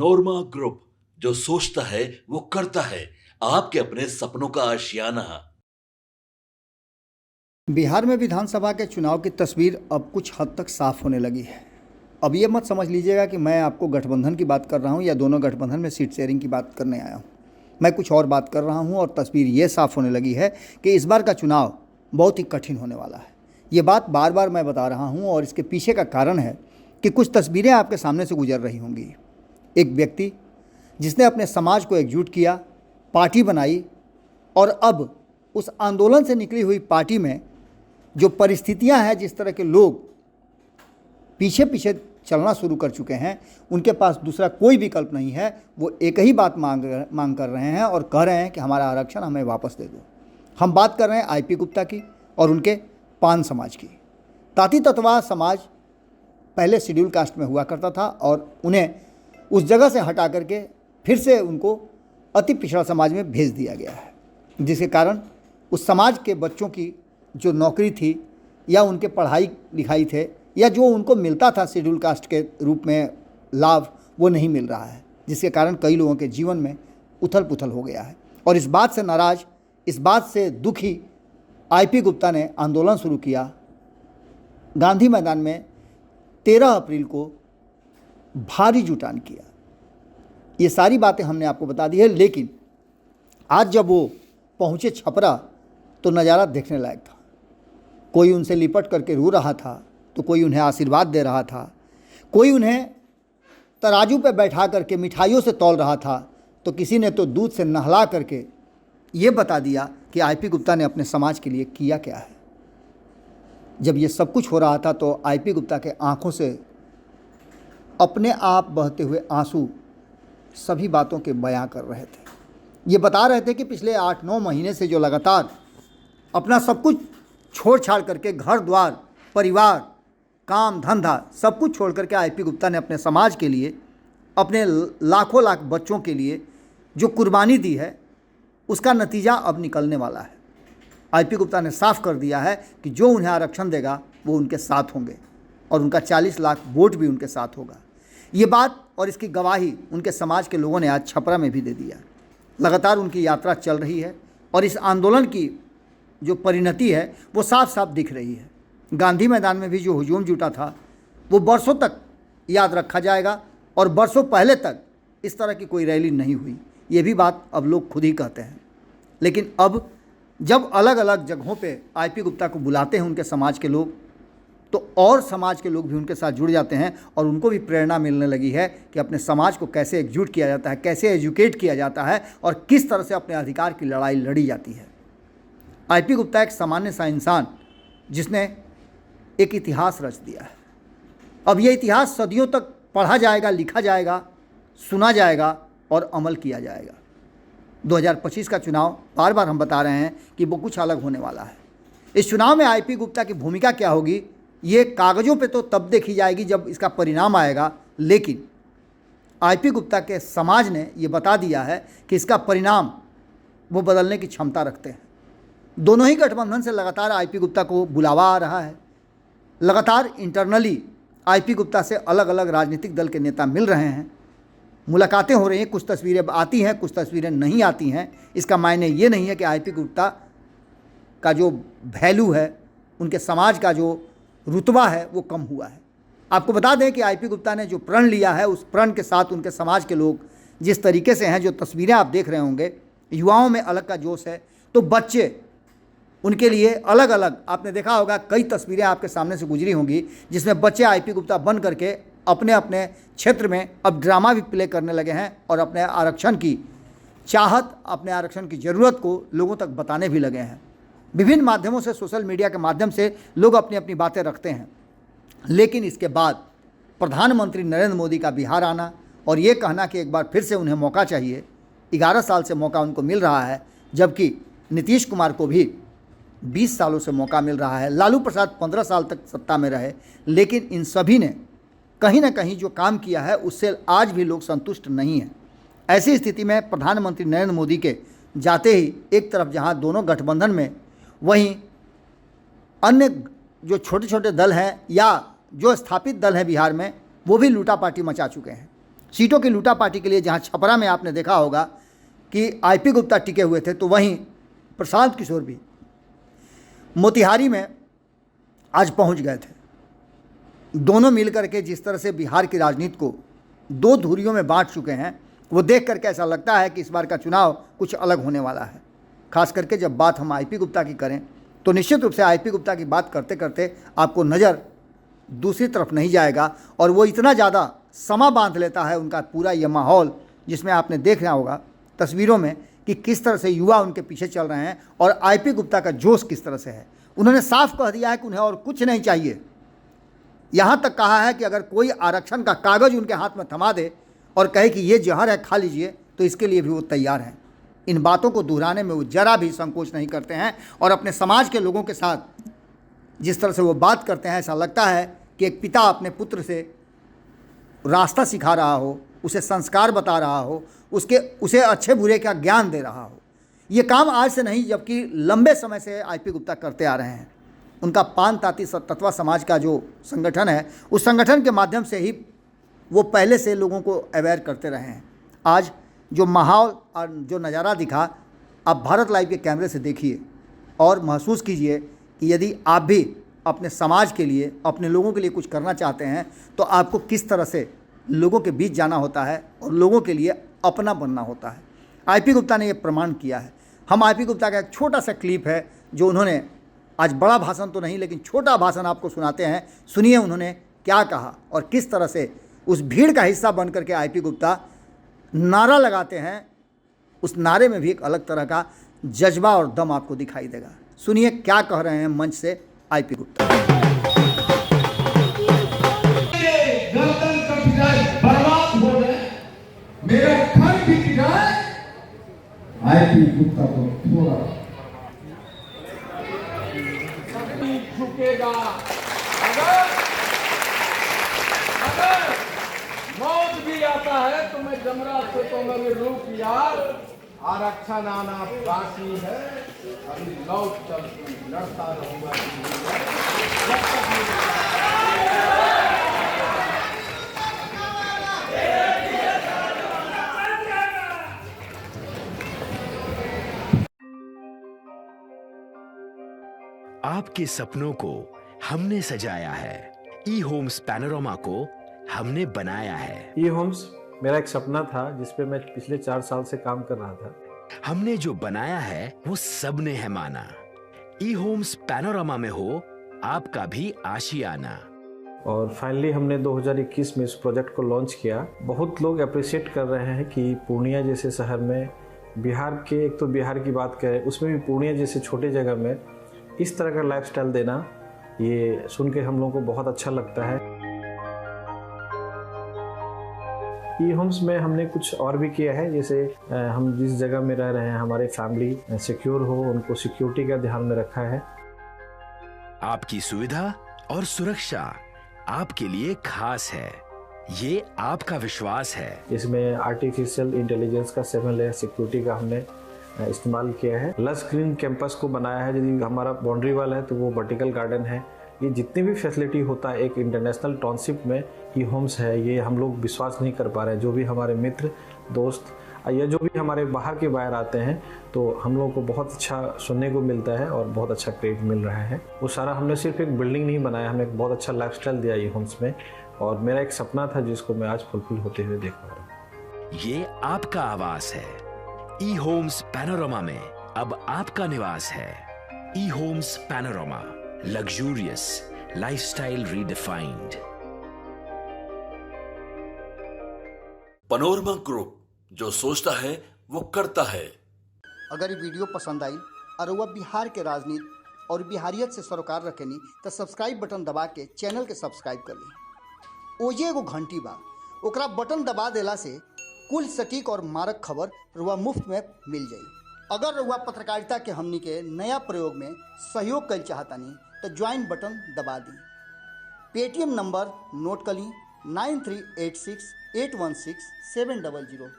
नोरमा group, जो सोचता है वो करता है। आपके अपने सपनों का आशियाना। बिहार में विधानसभा के चुनाव की तस्वीर अब कुछ हद तक साफ होने लगी है। अब ये मत समझ लीजिएगा कि मैं आपको गठबंधन की बात कर रहा हूँ या दोनों गठबंधन में सीट शेयरिंग की बात करने आया हूँ। मैं कुछ और बात कर रहा हूँ और तस्वीर ये साफ होने लगी है कि इस बार का चुनाव बहुत ही कठिन होने वाला है। ये बात बार बार मैं बता रहा हूँ और इसके पीछे का कारण है कि कुछ तस्वीरें आपके सामने से गुजर रही होंगी। एक व्यक्ति जिसने अपने समाज को एकजुट किया, पार्टी बनाई और अब उस आंदोलन से निकली हुई पार्टी में जो परिस्थितियां हैं, जिस तरह के लोग पीछे पीछे चलना शुरू कर चुके हैं, उनके पास दूसरा कोई विकल्प नहीं है। वो एक ही बात मांग कर रहे हैं और कह रहे हैं कि हमारा आरक्षण हमें वापस दे दो। हम बात कर रहे हैं आईपी गुप्ता की और उनके पान समाज की। ताती ततवा समाज पहले शेड्यूल कास्ट में हुआ करता था और उन्हें उस जगह से हटा करके फिर से उनको अति पिछड़ा समाज में भेज दिया गया है, जिसके कारण उस समाज के बच्चों की जो नौकरी थी या उनके पढ़ाई लिखाई थे या जो उनको मिलता था शेड्यूल कास्ट के रूप में लाभ, वो नहीं मिल रहा है, जिसके कारण कई लोगों के जीवन में उथल पुथल हो गया है। और इस बात से नाराज़, इस बात से दुखी आईपी गुप्ता ने आंदोलन शुरू किया। गांधी मैदान में 13 अप्रैल को भारी जुटान किया। ये सारी बातें हमने आपको बता दी है, लेकिन आज जब वो पहुँचे छपरा तो नज़ारा देखने लायक था। कोई उनसे लिपट करके रो रहा था, तो कोई उन्हें आशीर्वाद दे रहा था, कोई उन्हें तराजू पे बैठा करके मिठाइयों से तौल रहा था, तो किसी ने तो दूध से नहला करके ये बता दिया कि आईपी गुप्ता ने अपने समाज के लिए किया क्या है। जब ये सब कुछ हो रहा था तो आईपी गुप्ता के आंखों से अपने आप बहते हुए आंसू सभी बातों के बयां कर रहे थे। ये बता रहे थे कि पिछले 8-9 महीने से जो लगातार अपना सब कुछ छोड़ छाड़ करके, घर द्वार, परिवार, काम धंधा सब कुछ छोड़ करके आईपी गुप्ता ने अपने समाज के लिए, अपने लाखों लाख बच्चों के लिए जो कुर्बानी दी है, उसका नतीजा अब निकलने वाला है। आईपी गुप्ता ने साफ कर दिया है कि जो उन्हें आरक्षण देगा वो उनके साथ होंगे और उनका 40 लाख वोट भी उनके साथ होगा। ये बात और इसकी गवाही उनके समाज के लोगों ने आज छपरा में भी दे दिया। लगातार उनकी यात्रा चल रही है और इस आंदोलन की जो परिणति है वो साफ साफ दिख रही है। गांधी मैदान में भी जो हुजूम जुटा था वो बरसों तक याद रखा जाएगा और बरसों पहले तक इस तरह की कोई रैली नहीं हुई। ये भी बात अब लोग खुद ही कहते हैं। लेकिन अब जब अलग अलग जगहों पे आईपी गुप्ता को बुलाते हैं उनके समाज के लोग, तो और समाज के लोग भी उनके साथ जुड़ जाते हैं और उनको भी प्रेरणा मिलने लगी है कि अपने समाज को कैसे एकजुट किया जाता है, कैसे एजुकेट किया जाता है और किस तरह से अपने अधिकार की लड़ाई लड़ी जाती है। आईपी गुप्ता एक सामान्य सा इंसान जिसने एक इतिहास रच दिया है। अब यह इतिहास सदियों तक पढ़ा जाएगा, लिखा जाएगा, सुना जाएगा और अमल किया जाएगा। 2025 का चुनाव बार बार हम बता रहे हैं कि वो कुछ अलग होने वाला है। इस चुनाव में आईपी गुप्ता की भूमिका क्या होगी, ये कागज़ों पे तो तब देखी जाएगी जब इसका परिणाम आएगा, लेकिन आईपी गुप्ता के समाज ने ये बता दिया है कि इसका परिणाम वो बदलने की क्षमता रखते हैं। दोनों ही गठबंधन से लगातार आईपी गुप्ता को बुलावा आ रहा है। लगातार इंटरनली आईपी गुप्ता से अलग अलग राजनीतिक दल के नेता मिल रहे हैं, मुलाकातें हो रही हैं। कुछ तस्वीरें आती हैं, कुछ तस्वीरें नहीं आती हैं। इसका मायने ये नहीं है कि आईपी गुप्ता का जो वैल्यू है, उनके समाज का जो रुतबा है, वो कम हुआ है। आपको बता दें कि आईपी गुप्ता ने जो प्रण लिया है, उस प्रण के साथ उनके समाज के लोग जिस तरीके से हैं, जो तस्वीरें आप देख रहे होंगे, युवाओं में अलग का जोश है। तो बच्चे, उनके लिए अलग अलग, आपने देखा होगा कई तस्वीरें आपके सामने से गुजरी होंगी जिसमें बच्चे आईपी गुप्ता बन करके अपने अपने क्षेत्र में अब ड्रामा भी प्ले करने लगे हैं और अपने आरक्षण की चाहत, अपने आरक्षण की ज़रूरत को लोगों तक बताने भी लगे हैं। विभिन्न माध्यमों से, सोशल मीडिया के माध्यम से लोग अपनी अपनी बातें रखते हैं। लेकिन इसके बाद प्रधानमंत्री नरेंद्र मोदी का बिहार आना और ये कहना कि एक बार फिर से उन्हें मौका चाहिए, 11 साल से मौका उनको मिल रहा है, जबकि नीतीश कुमार को भी 20 सालों से मौका मिल रहा है, लालू प्रसाद 15 साल तक सत्ता में रहे, लेकिन इन सभी ने कहीं ना कहीं जो काम किया है उससे आज भी लोग संतुष्ट नहीं हैं। ऐसी स्थिति में प्रधानमंत्री नरेंद्र मोदी के जाते ही एक तरफ जहां दोनों गठबंधन में, वहीं अन्य जो छोटे छोटे दल हैं या जो स्थापित दल हैं बिहार में, वो भी लूटापाटी मचा चुके हैं। सीटों की लूटापाटी के लिए जहां छपरा में आपने देखा होगा कि आईपी गुप्ता टिके हुए थे, तो वहीं प्रशांत किशोर भी मोतिहारी में आज पहुंच गए थे। दोनों मिलकर के जिस तरह से बिहार की राजनीति को दो धुरियों में बांट चुके हैं, वो देख करके ऐसा लगता है कि इस बार का चुनाव कुछ अलग होने वाला है। खास करके जब बात हम आईपी गुप्ता की करें तो निश्चित रूप से आईपी गुप्ता की बात करते करते आपको नज़र दूसरी तरफ नहीं जाएगा, और वो इतना ज़्यादा समा बांध लेता है उनका पूरा ये माहौल, जिसमें आपने देखना होगा तस्वीरों में कि किस तरह से युवा उनके पीछे चल रहे हैं और आईपी गुप्ता का जोश किस तरह से है। उन्होंने साफ कह दिया है कि उन्हें और कुछ नहीं चाहिए। यहाँ तक कहा है कि अगर कोई आरक्षण का कागज़ उनके हाथ में थमा दे और कहे कि ये जहर है, खा लीजिए, तो इसके लिए भी वो तैयार हैं। इन बातों को दोहराने में वो जरा भी संकोच नहीं करते हैं, और अपने समाज के लोगों के साथ जिस तरह से वो बात करते हैं, ऐसा लगता है कि एक पिता अपने पुत्र से रास्ता सिखा रहा हो, उसे संस्कार बता रहा हो, उसे अच्छे बुरे का ज्ञान दे रहा हो। ये काम आज से नहीं, जबकि लंबे समय से आईपी गुप्ता करते आ रहे हैं। उनका पान ताती तत्वा समाज का जो संगठन है, उस संगठन के माध्यम से ही वो पहले से लोगों को अवेयर करते रहे हैं। आज जो माहौल और जो नज़ारा दिखा, आप भारत लाइव के कैमरे से देखिए और महसूस कीजिए कि यदि आप भी अपने समाज के लिए, अपने लोगों के लिए कुछ करना चाहते हैं, तो आपको किस तरह से लोगों के बीच जाना होता है और लोगों के लिए अपना बनना होता है। आईपी गुप्ता ने ये प्रमाण किया है। हम आईपी गुप्ता का एक छोटा सा क्लिप है जो उन्होंने आज, बड़ा भाषण तो नहीं लेकिन छोटा भाषण आपको सुनाते हैं। सुनिए उन्होंने क्या कहा और किस तरह से उस भीड़ का हिस्सा बन करके आईपी गुप्ता नारा लगाते हैं। उस नारे में भी एक अलग तरह का जज्बा और दम आपको दिखाई देगा। सुनिए क्या कह रहे हैं मंच से आईपी गुप्ता। गर्दन कट जाए, बर्बाद हो जाए, मेरा घर बिक जाए, आईपी गुप्ता को थोड़ा झुकेगा। अगर मौत भी आता है तो मैं जमराज से कहूंगा कि रुक यार, आरक्षण आना बाकी है, अभी लौट चल लड़ता रहूंगा। आपके सपनों को हमने सजाया है, ई होम्स पैनोरमा को हमने बनाया है। ई होम्स मेरा एक सपना था जिस पे मैं पिछले 4 साल से काम कर रहा था। हमने जो बनाया है वो सबने है माना। ई होम्स पैनोरमा में हो आपका भी आशियाना। और फाइनली हमने 2021 में इस प्रोजेक्ट को लॉन्च किया। बहुत लोग अप्रिशिएट कर रहे हैं कि पूर्णिया जैसे शहर में, बिहार के, एक तो बिहार की बात करें उसमें भी पूर्णिया जैसे छोटे जगह में इस तरह का लाइफस्टाइल देना, ये सुन के हम लोगों को बहुत अच्छा लगता है। ई होम्स में हमने कुछ और भी किया है, जैसे हम जिस जगह में रह रहे हैं हमारे फैमिली सिक्योर हो, उनको सिक्योरिटी का ध्यान में रखा है। आपकी सुविधा और सुरक्षा आपके लिए खास है, ये आपका विश्वास है। इसमें आर्टिफिशियल इंटेलिजेंस का 7 लेयर सिक्योरिटी का हमने इस्तेमाल किया है। लस ग्रीन कैंपस को बनाया है। यदि हमारा बाउंड्री वाल है तो वो वर्टिकल गार्डन है। ये जितनी भी फैसिलिटी होता है एक इंटरनेशनल टाउनशिप में ई होम्स है, ये हम लोग विश्वास नहीं कर पा रहे हैं। जो भी हमारे मित्र दोस्त या जो भी हमारे बाहर के बाहर आते हैं तो हम लोगों को बहुत अच्छा सुनने को मिलता है और बहुत अच्छा क्रेडिट मिल रहा है। वो सारा हमने सिर्फ एक बिल्डिंग नहीं बनाया, हमने एक बहुत अच्छा लाइफस्टाइल दिया ई होम्स में, और मेरा एक सपना था जिसको मैं आज फुलफिल होते हुए देख पा रहा हूँ। ये आपका आवास है। ई होम्स पैनोरमा में अब आपका निवास है। E homes Panorama, luxurious lifestyle redefined. Panorama group, जो सोचता है वो करता है। अगर ये वीडियो पसंद आई और वह बिहार के राजनीति और बिहारियत से सरोकार रखेनी तो सब्सक्राइब बटन दबा के चैनल के सब्सक्राइब कर ली। ओजे एगो घंटी बा, ओकरा बटन दबा देला से कुल सटीक और मारक खबर रुआ मुफ्त में मिल जाई। अगर रुआ पत्रकारिता के हमनी के नया प्रयोग में सहयोग कर चाहतानी तो ज्वाइन बटन दबा दी। पेटीएम नंबर नोट कर ली 9386 816 700।